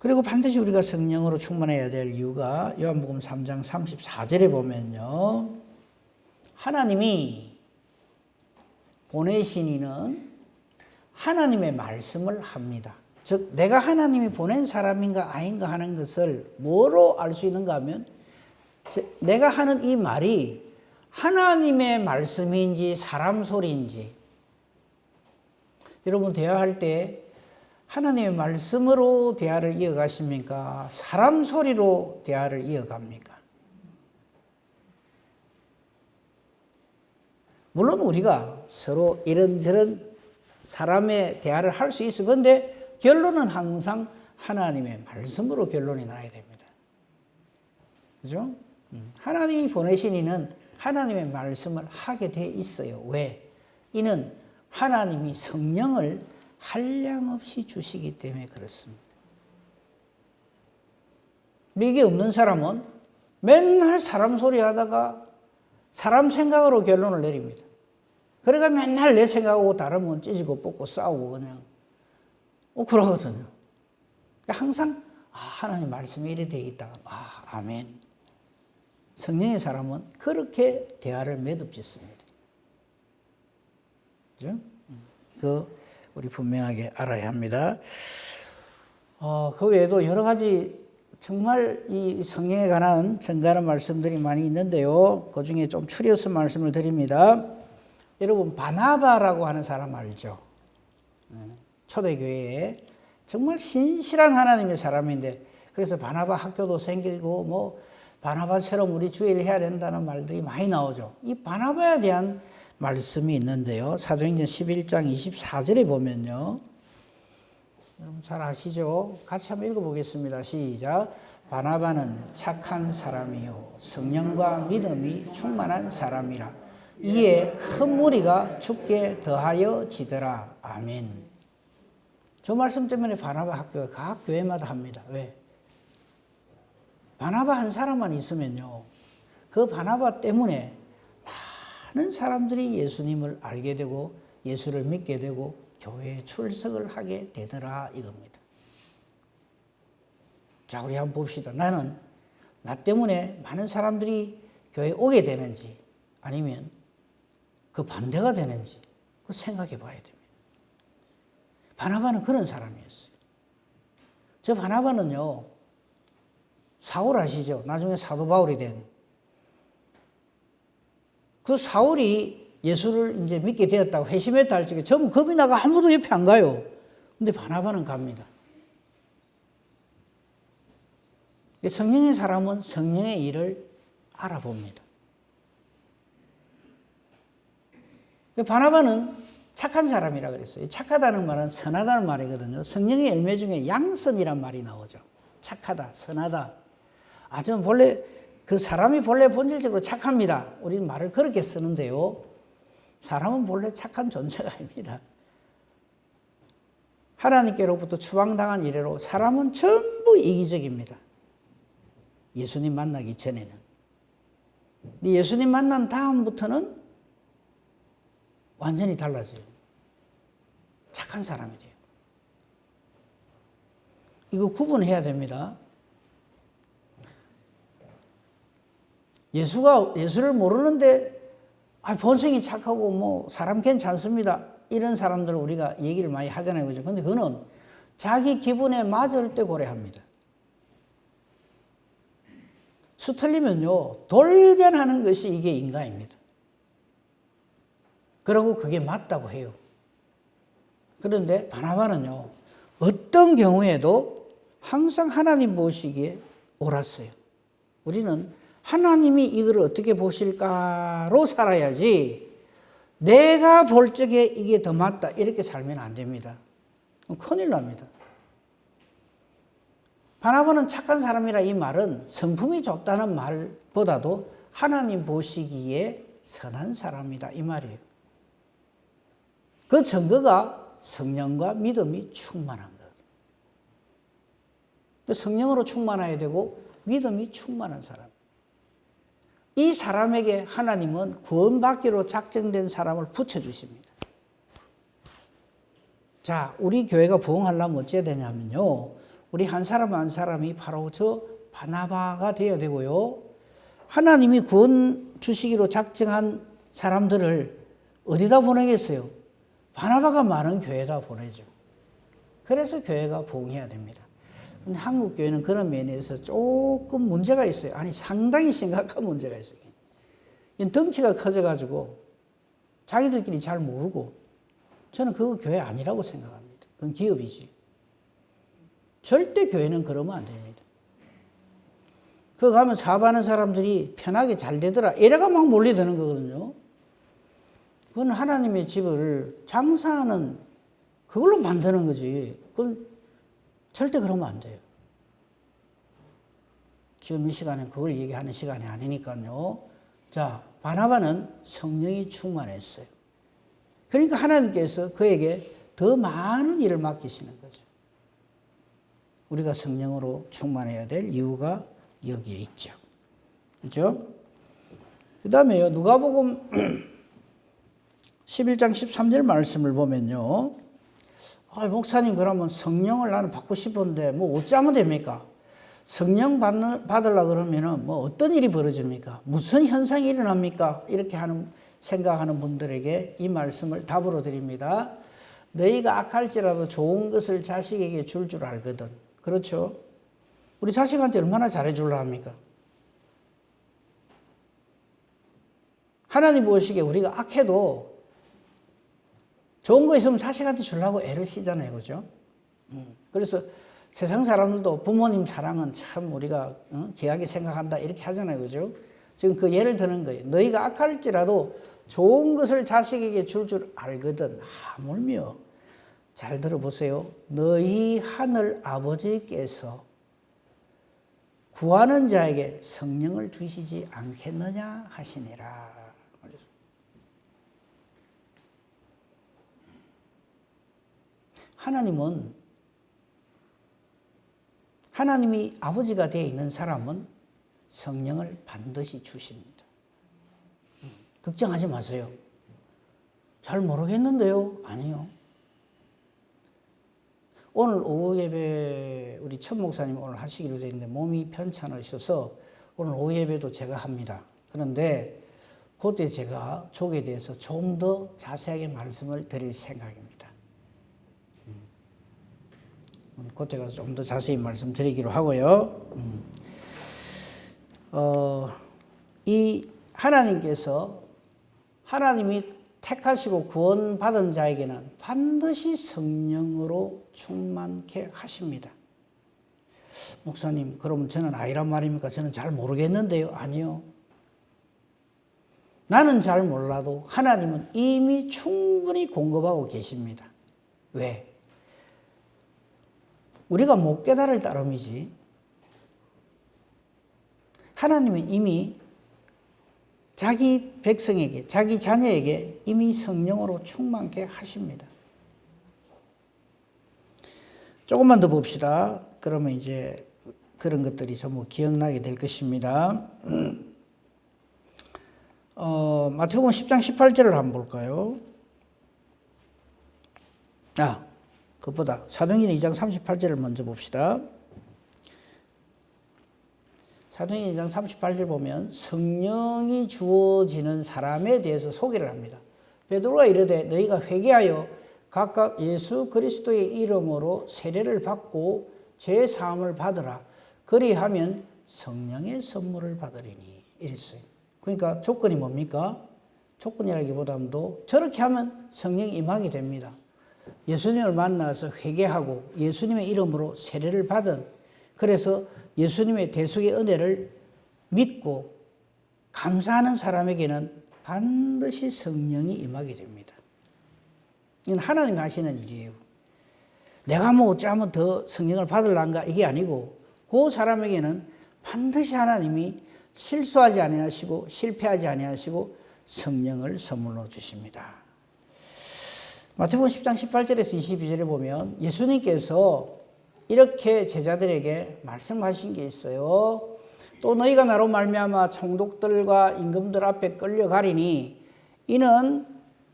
그리고 반드시 우리가 성령으로 충만해야 될 이유가 요한복음 3장 34절에 보면요. 하나님이 보내신 이는 하나님의 말씀을 합니다. 즉 내가 하나님이 보낸 사람인가 아닌가 하는 것을 뭐로 알 수 있는가 하면 내가 하는 이 말이 하나님의 말씀인지 사람 소리인지. 여러분 대화할 때 하나님의 말씀으로 대화를 이어가십니까? 사람 소리로 대화를 이어갑니까? 물론 우리가 서로 이런저런 사람의 대화를 할 수 있어. 그런데 결론은 항상 하나님의 말씀으로 결론이 나야 됩니다. 그죠? 하나님이 보내신 이는 하나님의 말씀을 하게 돼 있어요. 왜? 이는 하나님이 성령을 한량없이 주시기 때문에 그렇습니다. 이게 없는 사람은 맨날 사람 소리 하다가 사람 생각으로 결론을 내립니다. 그러니까 맨날 내 생각하고 다르면 찢고 뽑고 싸우고 그냥 그러거든요. 항상 하나님 말씀이 이래 되어 있다. 아멘. 성령의 사람은 그렇게 대화를 매듭짓습니다. 그죠? 우리 분명하게 알아야 합니다. 그 외에도 여러 가지 정말 이 성령에 관한 정갈한 말씀들이 많이 있는데요. 그 중에 좀 추려서 말씀을 드립니다. 여러분 바나바라고 하는 사람 알죠? 초대교회에 정말 신실한 하나님의 사람인데 그래서 바나바 학교도 생기고 바나바처럼 우리 주의를 해야 된다는 말들이 많이 나오죠. 이 바나바에 대한 말씀이 있는데요. 사도행전 11장 24절에 보면요. 여러분 잘 아시죠? 같이 한번 읽어보겠습니다. 시작. 바나바는 착한 사람이요 성령과 믿음이 충만한 사람이라. 이에 큰 무리가 죽게 더하여 지더라. 아멘. 저 말씀 때문에 바나바 학교가 각 교회마다 합니다. 왜? 바나바 한 사람만 있으면요. 그 바나바 때문에 많은 사람들이 예수님을 알게 되고 예수를 믿게 되고 교회에 출석을 하게 되더라 이겁니다. 자, 우리 한번 봅시다. 나는 나 때문에 많은 사람들이 교회에 오게 되는지 아니면 그 반대가 되는지 그 생각해 봐야 됩니다. 바나바는 그런 사람이었어요. 저 바나바는요. 사울 아시죠? 나중에 사도 바울이 된. 그 사울이 예수를 이제 믿게 되었다고 회심했다 할 적에 전부 겁이 나가 아무도 옆에 안 가요. 근데 바나바는 갑니다. 성령의 사람은 성령의 일을 알아봅니다. 바나바는 착한 사람이라 그랬어요. 착하다는 말은 선하다는 말이거든요. 성령의 열매 중에 양선이란 말이 나오죠. 착하다, 선하다. 저는 본래 그 사람이 본래 본질적으로 착합니다. 우리는 말을 그렇게 쓰는데요. 사람은 본래 착한 존재가 아닙니다. 하나님께로부터 추방당한 이래로 사람은 전부 이기적입니다. 예수님 만나기 전에는. 예수님 만난 다음부터는 완전히 달라져요. 착한 사람이 돼요. 이거 구분해야 됩니다. 예수를 모르는데 본성이 착하고 사람 괜찮습니다. 이런 사람들은 우리가 얘기를 많이 하잖아요. 그죠? 근데 그거는 자기 기분에 맞을 때 고려합니다. 수틀리면요, 돌변하는 것이 이게 인간입니다. 그리고 그게 맞다고 해요. 그런데 바나바는요, 어떤 경우에도 항상 하나님 보시기에 옳았어요. 우리는 하나님이 이걸 어떻게 보실까로 살아야지 내가 볼 적에 이게 더 맞다 이렇게 살면 안 됩니다. 큰일 납니다. 바나바는 착한 사람이라 이 말은 성품이 좋다는 말보다도 하나님 보시기에 선한 사람이다 이 말이에요. 그 증거가 성령과 믿음이 충만한 것. 성령으로 충만해야 되고 믿음이 충만한 사람. 이 사람에게 하나님은 구원받기로 작정된 사람을 붙여주십니다. 자, 우리 교회가 부흥하려면 어찌해야 되냐면요. 우리 한 사람 한 사람이 바로 저 바나바가 되어야 되고요. 하나님이 구원 주시기로 작정한 사람들을 어디다 보내겠어요? 바나바가 많은 교회에다 보내죠. 그래서 교회가 부흥해야 됩니다. 근데 한국 교회는 그런 면에서 조금 문제가 있어요. 아니, 상당히 심각한 문제가 있어요. 덩치가 커져가지고 자기들끼리 잘 모르고, 저는 그거 교회 아니라고 생각합니다. 그건 기업이지. 절대 교회는 그러면 안 됩니다. 그거 가면 사업하는 사람들이 편하게 잘 되더라, 이래가 막 몰려드는 거거든요. 그건 하나님의 집을 장사하는 그걸로 만드는 거지. 그건 절대 그러면 안 돼요. 지금 이 시간에 그걸 얘기하는 시간이 아니니까요. 자, 바나바는 성령이 충만했어요. 그러니까 하나님께서 그에게 더 많은 일을 맡기시는 거죠. 우리가 성령으로 충만해야 될 이유가 여기에 있죠. 그렇죠? 그 다음에요, 누가복음 11장 13절 말씀을 보면요. 목사님, 그러면 성령을 나는 받고 싶은데 뭐 어쩌면 됩니까? 성령 받으려고 그러면은 뭐 어떤 일이 벌어집니까? 무슨 현상이 일어납니까? 이렇게 생각하는 분들에게 이 말씀을 답으로 드립니다. 너희가 악할지라도 좋은 것을 자식에게 줄 알거든. 그렇죠? 우리 자식한테 얼마나 잘해주려 합니까? 하나님 보시기에 우리가 악해도 좋은 거 있으면 자식한테 주려고 애를 쓰잖아요. 그죠? 그래서 세상 사람들도 부모님 사랑은 참 우리가 귀하게 생각한다 이렇게 하잖아요. 그죠? 지금 그 예를 드는 거예요. 너희가 악할지라도 좋은 것을 자식에게 줄 알거든. 하물며, 잘 들어보세요. 너희 하늘 아버지께서 구하는 자에게 성령을 주시지 않겠느냐 하시니라. 하나님이 아버지가 되어 있는 사람은 성령을 반드시 주십니다. 걱정하지 마세요. 잘 모르겠는데요? 아니요. 오늘 오후 예배 우리 천 목사님 오늘 하시기로 되어 있는데 몸이 편찮으셔서 오늘 오후 예배도 제가 합니다. 그런데 그때 제가 족에 대해서 좀 더 자세하게 말씀을 드릴 생각입니다. 그때 가서 좀 더 자세히 말씀드리기로 하고요. 이 하나님이 택하시고 구원받은 자에게는 반드시 성령으로 충만케 하십니다. 목사님, 그러면 저는 아니란 말입니까? 저는 잘 모르겠는데요. 아니요. 나는 잘 몰라도 하나님은 이미 충분히 공급하고 계십니다. 왜? 우리가 못 깨달을 따름이지. 하나님은 이미 자기 백성에게, 자기 자녀에게 이미 성령으로 충만케 하십니다. 조금만 더 봅시다. 그러면 이제 그런 것들이 전부 기억나게 될 것입니다. 마태복음 10장 18절을 한번 볼까요? 그것보다 사도행전 2장 38절을 먼저 봅시다. 사도행전 2장 38절 보면 성령이 주어지는 사람에 대해서 소개를 합니다. 베드로가 이르되 너희가 회개하여 각각 예수 그리스도의 이름으로 세례를 받고 죄 사함을 받으라. 그리하면 성령의 선물을 받으리니 이랬어요. 그러니까 조건이 뭡니까? 조건이라기보다도 저렇게 하면 성령이 임하게 됩니다. 예수님을 만나서 회개하고 예수님의 이름으로 세례를 받은, 그래서 예수님의 대속의 은혜를 믿고 감사하는 사람에게는 반드시 성령이 임하게 됩니다. 이건 하나님이 하시는 일이에요. 내가 뭐 어쩌면 더 성령을 받으려는가 이게 아니고 그 사람에게는 반드시 하나님이 실수하지 아니하시고 실패하지 아니하시고 성령을 선물로 주십니다. 마태복음 10장 18절에서 22절에 보면 예수님께서 이렇게 제자들에게 말씀하신 게 있어요. 또 너희가 나로 말미암아 총독들과 임금들 앞에 끌려가리니 이는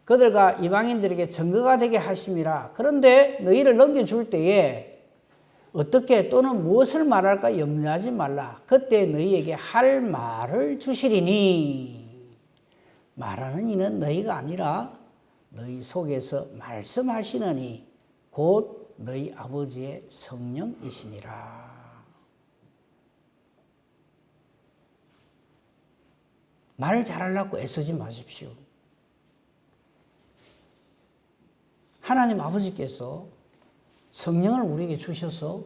그들과 이방인들에게 증거가 되게 하심이라. 그런데 너희를 넘겨줄 때에 어떻게 또는 무엇을 말할까 염려하지 말라. 그때 너희에게 할 말을 주시리니 말하는 이는 너희가 아니라 너희 속에서 말씀하시느니 곧 너희 아버지의 성령이시니라. 말 잘하려고 애쓰지 마십시오. 하나님 아버지께서 성령을 우리에게 주셔서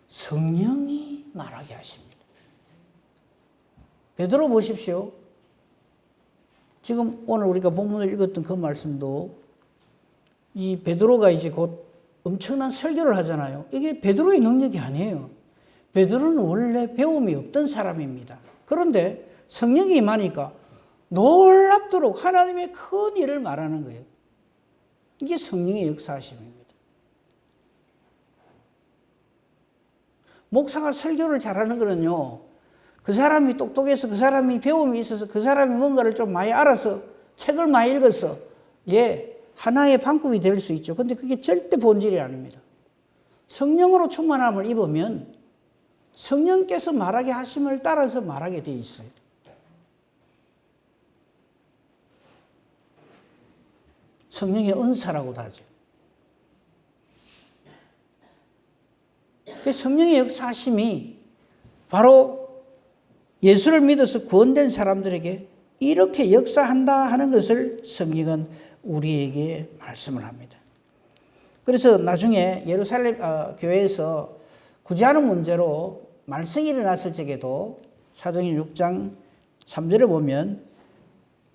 성령이 말하게 하십니다. 베드로 보십시오. 지금 오늘 우리가 본문을 읽었던 그 말씀도 이 베드로가 이제 곧 엄청난 설교를 하잖아요. 이게 베드로의 능력이 아니에요. 베드로는 원래 배움이 없던 사람입니다. 그런데 성령이 임하니까 놀랍도록 하나님의 큰 일을 말하는 거예요. 이게 성령의 역사하심입니다. 목사가 설교를 잘하는 거는요, 그 사람이 똑똑해서 그 사람이 배움이 있어서 그 사람이 뭔가를 좀 많이 알아서 책을 많이 읽어서 하나의 방법이 될 수 있죠. 근데 그게 절대 본질이 아닙니다. 성령으로 충만함을 입으면 성령께서 말하게 하심을 따라서 말하게 돼 있어요. 성령의 은사라고도 하죠. 그 성령의 역사하심이 바로 예수를 믿어서 구원된 사람들에게 이렇게 역사한다 하는 것을 성경은 우리에게 말씀을 합니다. 그래서 나중에 예루살렘 교회에서 구제하는 문제로 말썽이 일어났을 적에도 사도행전 6장 3절에 보면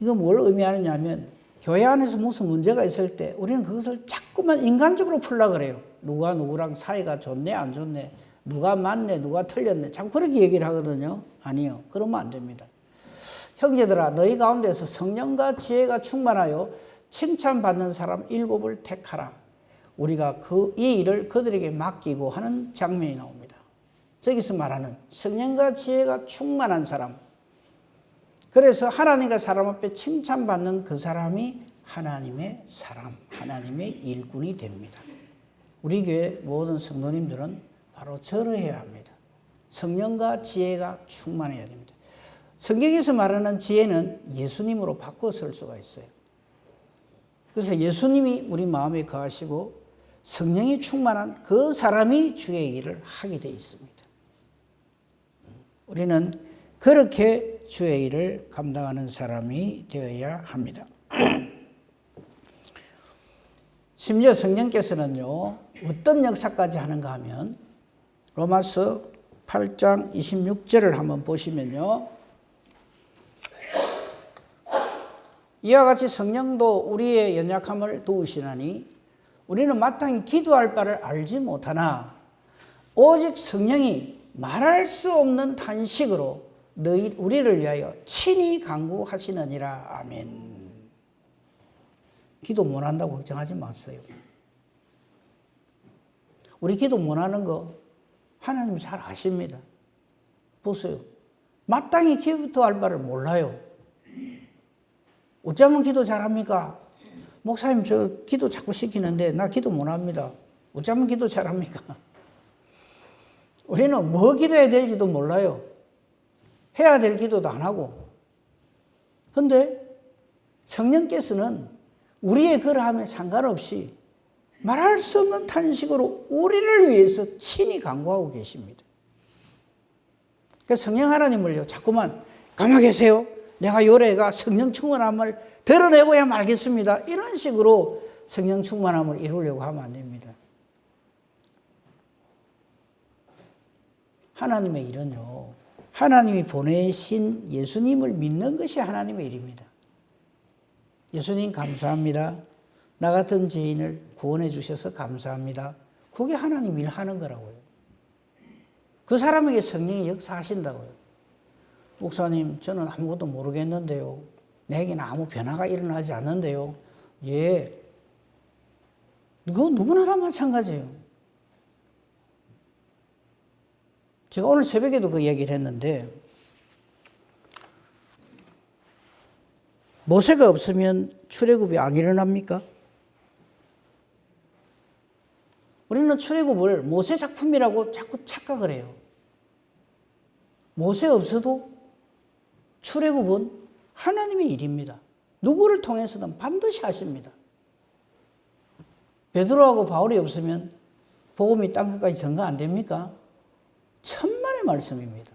이거 뭘 의미하느냐 하면 교회 안에서 무슨 문제가 있을 때 우리는 그것을 자꾸만 인간적으로 풀려고 그래요. 누가 누구랑 사이가 좋네 안 좋네, 누가 맞네 누가 틀렸네, 자꾸 그렇게 얘기를 하거든요. 아니요, 그러면 안 됩니다. 형제들아, 너희 가운데서 성령과 지혜가 충만하여 칭찬받는 사람 7을 택하라. 우리가 이 일을 그들에게 맡기고 하는 장면이 나옵니다. 저기서 말하는 성령과 지혜가 충만한 사람, 그래서 하나님과 사람 앞에 칭찬받는 그 사람이 하나님의 사람, 하나님의 일꾼이 됩니다. 우리 교회 모든 성도님들은 바로 저러해야 합니다. 성령과 지혜가 충만해야 됩니다. 성경에서 말하는 지혜는 예수님으로 바꿔 쓸 수가 있어요. 그래서 예수님이 우리 마음에 거하시고 성령이 충만한 그 사람이 주의 일을 하게 되어 있습니다. 우리는 그렇게 주의 일을 감당하는 사람이 되어야 합니다. 심지어 성령께서는요, 어떤 역사까지 하는가 하면 로마서 8장 26절을 한번 보시면요, 이와 같이 성령도 우리의 연약함을 도우시나니 우리는 마땅히 기도할 바를 알지 못하나 오직 성령이 말할 수 없는 탄식으로 우리를 위하여 친히 간구하시느니라. 아멘. 기도 못한다고 걱정하지 마세요. 우리 기도 못하는 거 하나님이 잘 아십니다. 보세요. 마땅히 기도할 바를 몰라요. 어쩌면 기도 잘합니까? 목사님 저 기도 자꾸 시키는데 나 기도 못합니다. 어쩌면 기도 잘합니까? 우리는 뭐 기도해야 될지도 몰라요. 해야 될 기도도 안 하고. 그런데 성령께서는 우리의 그러함에 상관없이 말할 수 없는 탄식으로 우리를 위해서 친히 간구하고 계십니다. 그래서 성령 하나님을요, 자꾸만 가만 계세요. 내가 요래가 성령 충만함을 드러내고야 말겠습니다. 이런 식으로 성령 충만함을 이루려고 하면 안 됩니다. 하나님의 일은요, 하나님이 보내신 예수님을 믿는 것이 하나님의 일입니다. 예수님 감사합니다. 나 같은 죄인을 구원해 주셔서 감사합니다. 그게 하나님 일하는 거라고요. 그 사람에게 성령이 역사하신다고요. 목사님, 저는 아무것도 모르겠는데요. 내게는 아무 변화가 일어나지 않는데요. 예, 그거 누구나 다 마찬가지예요. 제가 오늘 새벽에도 그 얘기를 했는데, 모세가 없으면 출애굽이 안 일어납니까? 우리는 우리는 출애굽을 모세 작품이라고 자꾸 착각을 해요. 모세 없어도 출애굽은 하나님의 일입니다. 누구를 통해서든 반드시 하십니다. 베드로하고 바울이 없으면 복음이 땅끝까지 전가 안 됩니까? 천만의 말씀입니다.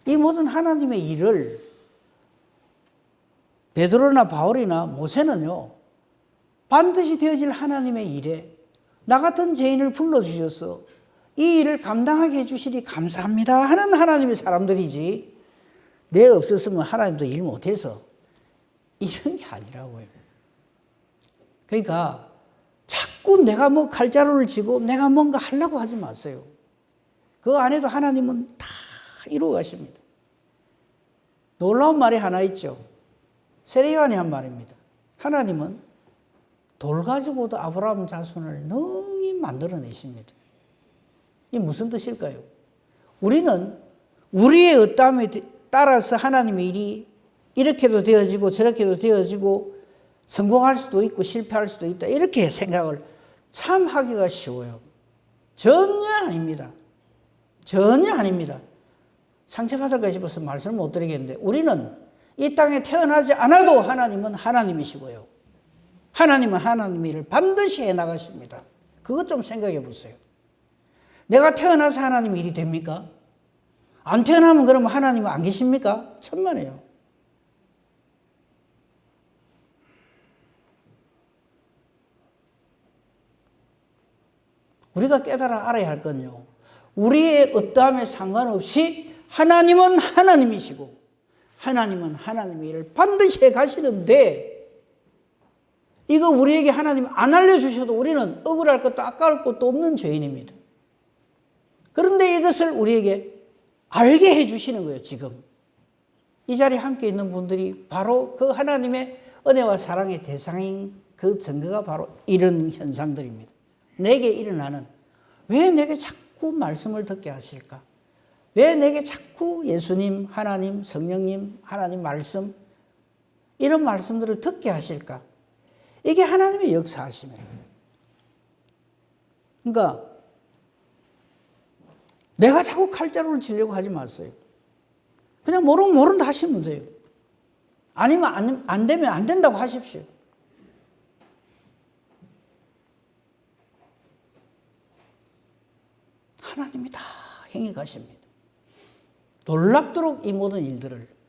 이 모든 하나님의 일을 베드로나 바울이나 모세는요, 반드시 되어질 하나님의 일에 나 같은 죄인을 불러주셔서 이 일을 감당하게 해주시니 감사합니다 하는 하나님의 사람들이지, 내 없었으면 하나님도 일 못해서 이런 게 아니라고요. 그러니까 자꾸 내가 뭐 칼자루를 쥐고 내가 뭔가 하려고 하지 마세요. 그 안에도 하나님은 다 이루어 가십니다. 놀라운 말이 하나 있죠. 세례요한이 한 말입니다. 하나님은 돌 가지고도 아브라함 자손을 능히 만들어내십니다. 이게 무슨 뜻일까요? 우리는 우리의 어떠함에 따라서 하나님의 일이 이렇게도 되어지고 저렇게도 되어지고 성공할 수도 있고 실패할 수도 있다, 이렇게 생각을 참 하기가 쉬워요. 전혀 아닙니다. 전혀 아닙니다. 상처받을까 싶어서 말씀을 못 드리겠는데, 우리는 이 땅에 태어나지 않아도 하나님은 하나님이시고요, 하나님은 하나님의 일을 반드시 해나가십니다. 그것 좀 생각해 보세요. 내가 태어나서 하나님의 일이 됩니까? 안 태어나면 그러면 하나님은 안 계십니까? 천만에요. 우리가 깨달아 알아야 할 건요, 우리의 어떠함에 상관없이 하나님은 하나님이시고 하나님은 하나님의 일을 반드시 해 가시는데, 이거 우리에게 하나님 안 알려주셔도 우리는 억울할 것도 아까울 것도 없는 죄인입니다. 그런데 이것을 우리에게 알게 해주시는 거예요. 지금 이 자리에 함께 있는 분들이 바로 그 하나님의 은혜와 사랑의 대상인 그 증거가 바로 이런 현상들입니다. 내게 일어나는, 왜 내게 자꾸 말씀을 듣게 하실까? 왜 내게 자꾸 예수님, 하나님, 성령님, 하나님 말씀, 이런 말씀들을 듣게 하실까? 이게 하나님의 역사하심이에요. 그러니까 내가 자꾸 칼자루를 치려고 하지 마세요. 그냥 모른다 하시면 돼요. 아니면 안 되면 안 된다고 하십시오. 하나님이 다 행해 가십니다. 놀랍도록 이 모든 일들을.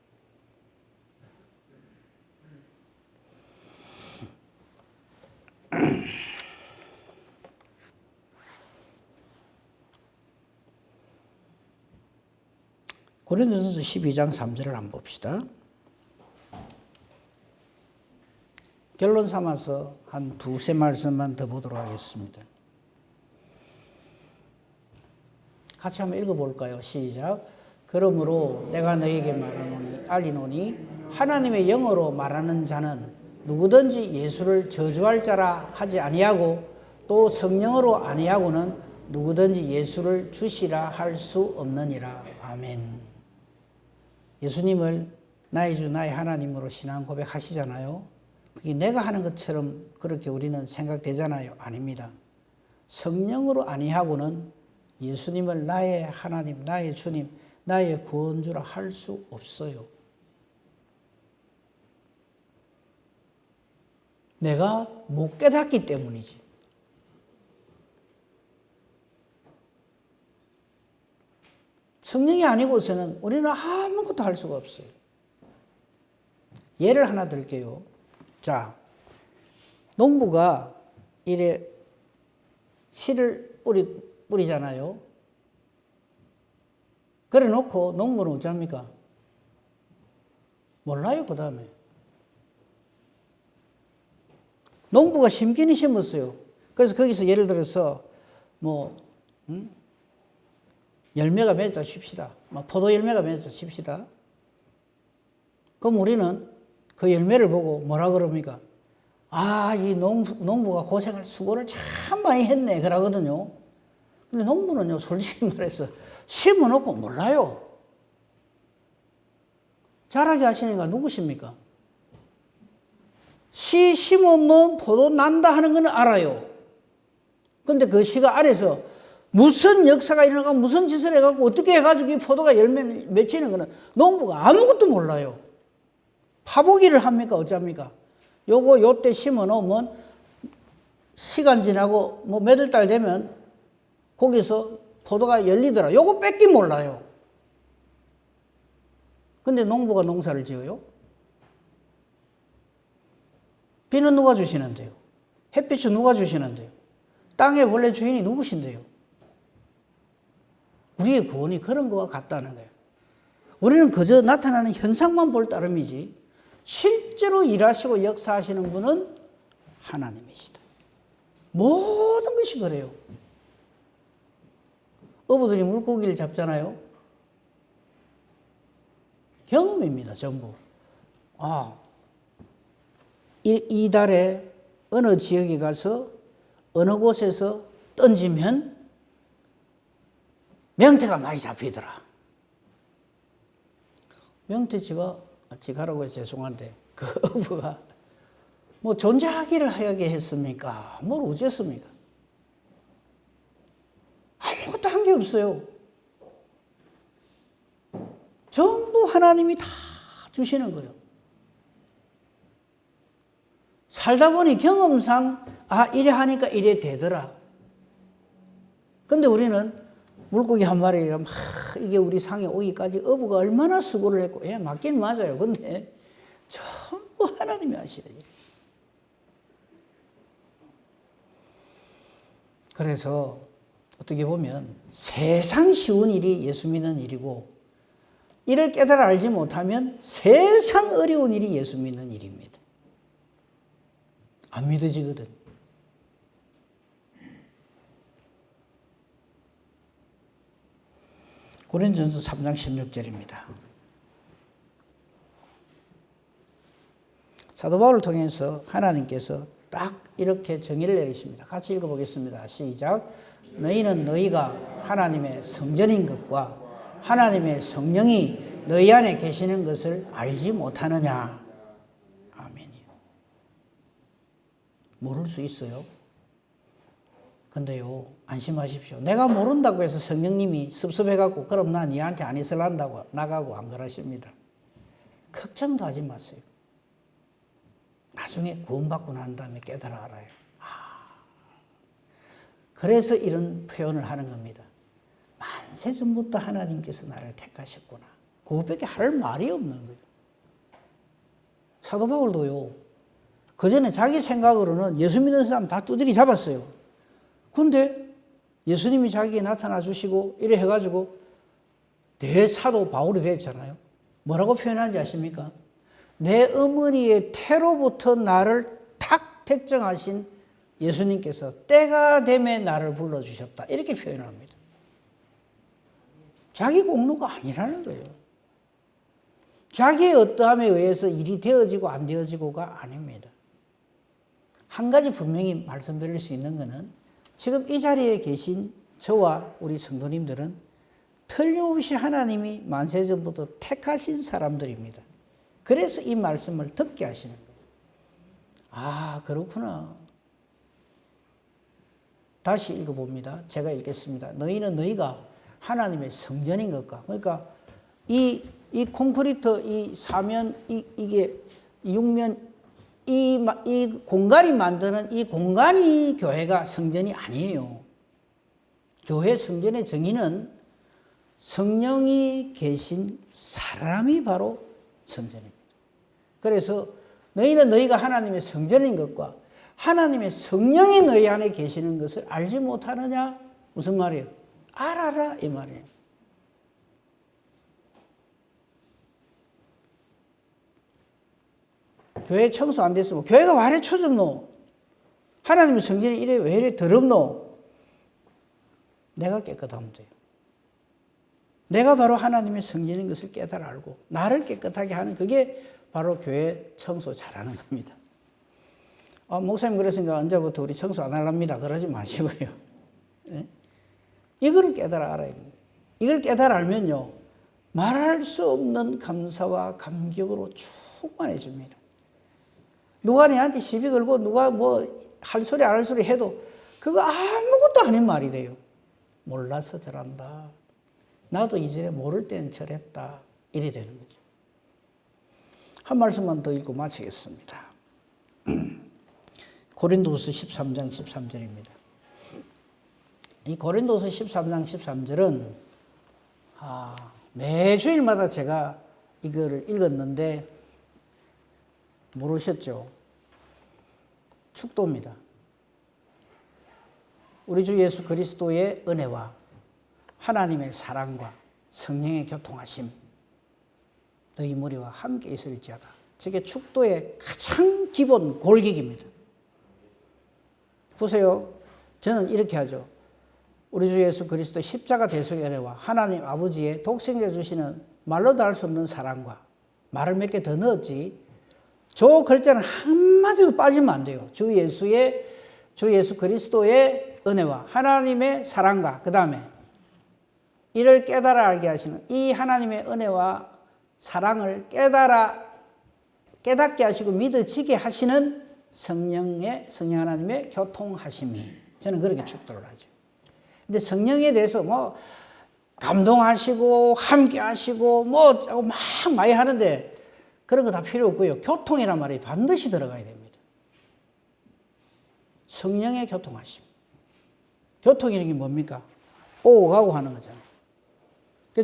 고린도전서 12장 3절을 한번 봅시다. 결론 삼아서 한 두세 말씀만 더 보도록 하겠습니다. 같이 한번 읽어볼까요? 시작. 그러므로 내가 너에게 말하노니 알리노니 하나님의 영으로 말하는 자는 누구든지 예수를 저주할 자라 하지 아니하고, 또 성령으로 아니하고는 누구든지 예수를 주시라 할 수 없느니라. 아멘. 예수님을 나의 주 나의 하나님으로 신앙 고백하시잖아요. 그게 내가 하는 것처럼 그렇게 우리는 생각되잖아요. 아닙니다. 성령으로 아니하고는 예수님을 나의 하나님, 나의 주님, 나의 구원주라 할 수 없어요. 내가 못 깨닫기 때문이지. 성령이 아니고서는 우리는 아무것도 할 수가 없어요. 예를 하나 들게요. 자, 농부가 이래 씨를 뿌리잖아요. 그래 놓고 농부는 어쩝니까? 몰라요, 그 다음에. 농부가 심기는 심었어요. 그래서 거기서 예를 들어서 열매가 맺었다 칩시다. 포도 열매가 맺었다 칩시다. 그럼 우리는 그 열매를 보고 뭐라 그럽니까? 아, 이 농부가 고생을 수고를 참 많이 했네 그러거든요. 근데 농부는요, 솔직히 말해서 심어놓고 몰라요. 자라게 하시니까 누구십니까? 씨 심으면 포도 난다 하는 건 알아요. 근데 그 시가 안에서 무슨 역사가 일어나고 무슨 짓을 해갖고 어떻게 해가지고 이 포도가 열매 맺히는 거는 농부가 아무것도 몰라요. 파보기를 합니까? 어쩝니까? 요거 요때 심어 놓으면 시간 지나고 뭐 몇 월 달 되면 거기서 포도가 열리더라. 요거 뺏기 몰라요. 근데 농부가 농사를 지어요? 비는 누가 주시는데요? 햇빛은 누가 주시는데요? 땅의 원래 주인이 누구신데요? 우리의 구원이 그런 거와 같다는 거예요. 우리는 그저 나타나는 현상만 볼 따름이지 실제로 일하시고 역사하시는 분은 하나님이시다. 모든 것이 그래요. 어부들이 물고기를 잡잖아요. 경험입니다, 전부. 이 달에 어느 지역에 가서 어느 곳에서 던지면 명태가 많이 잡히더라. 명태지가 지가라고 해서 죄송한데 그 어부가 뭐 존재하기를 하게 했습니까? 뭘 어쨌습니까? 아무것도 한 게 없어요. 전부 하나님이 다 주시는 거예요. 살다 보니 경험상 이래 하니까 이래 되더라. 근데 우리는 물고기 한 마리가 막 이게 우리 상에 오기까지 어부가 얼마나 수고를 했고, 맞긴 맞아요. 근데 전부 하나님이 하시는 일. 그래서 어떻게 보면 세상 쉬운 일이 예수 믿는 일이고, 이를 깨달아 알지 못하면 세상 어려운 일이 예수 믿는 일입니다. 안 믿어지거든. 고린도전서 3장 16절입니다. 사도 바울을 통해서 하나님께서 딱 이렇게 정의를 내리십니다. 같이 읽어보겠습니다. 시작. 너희는 너희가 하나님의 성전인 것과 하나님의 성령이 너희 안에 계시는 것을 알지 못하느냐. 아멘이요. 모를 수 있어요. 근데요, 안심하십시오. 내가 모른다고 해서 성령님이 섭섭해갖고 그럼 나 니한테 안 있을란다고 나가고 안 그러십니다. 걱정도 하지 마세요. 나중에 구원받고 난 다음에 깨달아 알아요. 그래서 이런 표현을 하는 겁니다. 만세 전부터 하나님께서 나를 택하셨구나. 그것밖에 할 말이 없는 거예요. 사도 바울도요, 그 전에 자기 생각으로는 예수 믿는 사람 다 두드리 잡았어요. 근데 예수님이 자기에게 나타나 주시고 이래 해가지고 대사도 바울이 됐잖아요. 뭐라고 표현하는지 아십니까? 내 어머니의 태로부터 나를 탁 택정하신 예수님께서 때가 되매 나를 불러주셨다. 이렇게 표현을 합니다. 자기 공로가 아니라는 거예요. 자기의 어떠함에 의해서 일이 되어지고 안 되어지고가 아닙니다. 한 가지 분명히 말씀드릴 수 있는 것은 지금 이 자리에 계신 저와 우리 성도님들은 틀림없이 하나님이 만세전부터 택하신 사람들입니다. 그래서 이 말씀을 듣게 하시는 거예요. 그렇구나. 다시 읽어봅니다. 제가 읽겠습니다. 너희는 너희가 하나님의 성전인 것과, 그러니까 이 콘크리트, 이 사면, 이게 육면, 이 공간이 만드는 이 공간이 교회가 성전이 아니에요. 교회 성전의 정의는 성령이 계신 사람이 바로 성전입니다. 그래서 너희는 너희가 하나님의 성전인 것과 하나님의 성령이 너희 안에 계시는 것을 알지 못하느냐? 무슨 말이에요? 알아라 이 말이에요. 교회 청소 안 됐으면 교회가 왜 이래 초점노? 하나님의 성전이 이래 왜 이래 더럽노? 내가 깨끗하면 돼요. 내가 바로 하나님의 성전인 것을 깨달아 알고 나를 깨끗하게 하는 그게 바로 교회 청소 잘하는 겁니다. 목사님 그랬으니까 언제부터 우리 청소 안 하랍니다. 그러지 마시고요. 네? 이걸 깨달아 알아야 됩니다. 이걸 깨달아 알면요, 말할 수 없는 감사와 감격으로 충만해집니다. 누가 내한테 시비 걸고 누가 뭐 할 소리 안 할 소리 해도 그거 아무것도 아닌 말이 돼요. 몰라서 저란다. 나도 이전에 모를 때는 저랬다. 이래 되는 거죠. 한 말씀만 더 읽고 마치겠습니다. 고린도서 13장 13절입니다. 이 고린도서 13장 13절은 매주일마다 제가 이거를 읽었는데 모르셨죠? 축도입니다. 우리 주 예수 그리스도의 은혜와 하나님의 사랑과 성령의 교통하심 너희 머리와 함께 있을지어다. 저게 축도의 가장 기본 골격입니다. 보세요. 저는 이렇게 하죠. 우리 주 예수 그리스도 십자가 대속의 은혜와 하나님 아버지의 독생자 주시는 말로도 할 수 없는 사랑과 말을 몇 개 더 넣었지. 저 글자는 한마디도 빠지면 안 돼요. 주 예수 그리스도의 은혜와 하나님의 사랑과 그 다음에 이를 깨달아 알게 하시는 이 하나님의 은혜와 사랑을 깨닫게 하시고 믿어지게 하시는 성령 하나님의 교통하심이 저는 그렇게 축도를 하죠. 근데 성령에 대해서 뭐 감동하시고 함께 하시고 뭐 막 많이 하는데 그런 거 다 필요 없고요. 교통이란 말이 반드시 들어가야 됩니다. 성령의 교통하심. 교통이라는 게 뭡니까? 오고 가고 하는 거잖아요.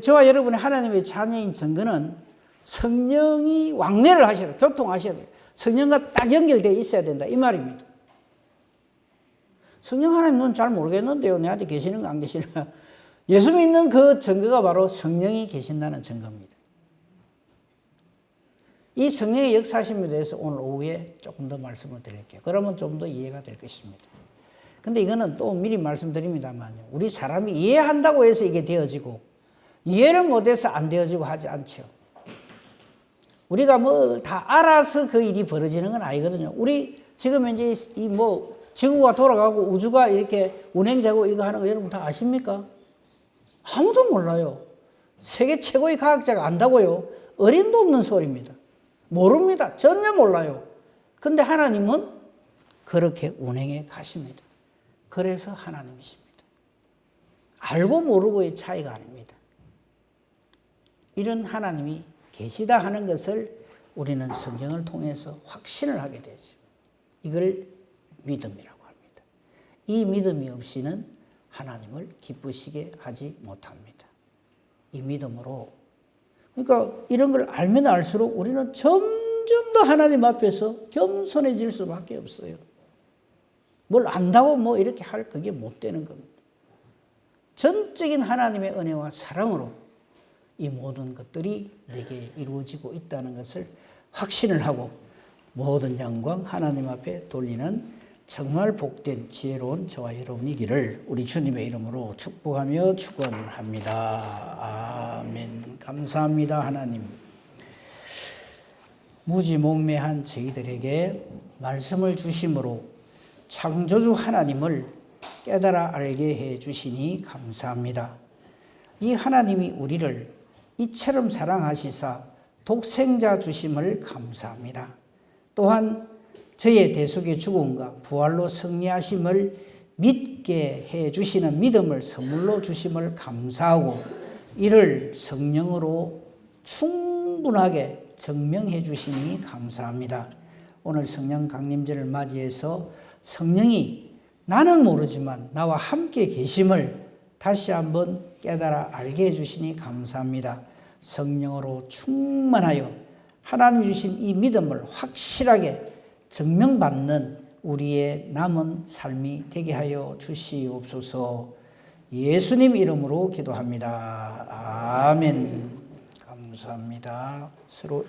저와 여러분의 하나님의 자녀인 증거는 성령이 왕래를 하셔야 돼요. 교통하셔야 돼요. 성령과 딱 연결되어 있어야 된다. 이 말입니다. 성령 하나님은 잘 모르겠는데요. 내한테 계시는가 안 계시는가. 예수 믿는 그 증거가 바로 성령이 계신다는 증거입니다. 이 성령의 역사심에 대해서 오늘 오후에 조금 더 말씀을 드릴게요. 그러면 좀 더 이해가 될 것입니다. 근데 이거는 또 미리 말씀드립니다만요. 우리 사람이 이해한다고 해서 이게 되어지고 이해를 못해서 안 되어지고 하지 않죠. 우리가 뭐 다 알아서 그 일이 벌어지는 건 아니거든요. 우리 지금 이제 이 뭐 지구가 돌아가고 우주가 이렇게 운행되고 이거 하는 거 여러분 다 아십니까? 아무도 몰라요. 세계 최고의 과학자가 안다고요? 어림도 없는 소리입니다. 모릅니다. 전혀 몰라요. 근데 하나님은 그렇게 운행해 가십니다. 그래서 하나님이십니다. 알고 모르고의 차이가 아닙니다. 이런 하나님이 계시다 하는 것을 우리는 성경을 통해서 확신을 하게 되죠. 이걸 믿음이라고 합니다. 이 믿음이 없이는 하나님을 기쁘시게 하지 못합니다. 이 믿음으로 그러니까 이런 걸 알면 알수록 우리는 점점 더 하나님 앞에서 겸손해질 수밖에 없어요. 뭘 안다고 뭐 이렇게 할 그게 못 되는 겁니다. 전적인 하나님의 은혜와 사랑으로 이 모든 것들이 내게 이루어지고 있다는 것을 확신을 하고 모든 영광 하나님 앞에 돌리는 정말 복된 지혜로운 저와 여러분이기를 우리 주님의 이름으로 축복하며 축원합니다. 아멘. 감사합니다 하나님. 무지몽매한 저희들에게 말씀을 주심으로 창조주 하나님을 깨달아 알게 해 주시니 감사합니다. 이 하나님이 우리를 이처럼 사랑하시사 독생자 주심을 감사합니다. 또한 저의 대속의 죽음과 부활로 승리하심을 믿게 해 주시는 믿음을 선물로 주심을 감사하고 이를 성령으로 충분하게 증명해 주시니 감사합니다. 오늘 성령 강림절을 맞이해서 성령이 나는 모르지만 나와 함께 계심을 다시 한번 깨달아 알게 해주시니 감사합니다. 성령으로 충만하여 하나님 주신 이 믿음을 확실하게 증명받는 우리의 남은 삶이 되게 하여 주시옵소서. 예수님 이름으로 기도합니다. 아멘. 감사합니다. 서로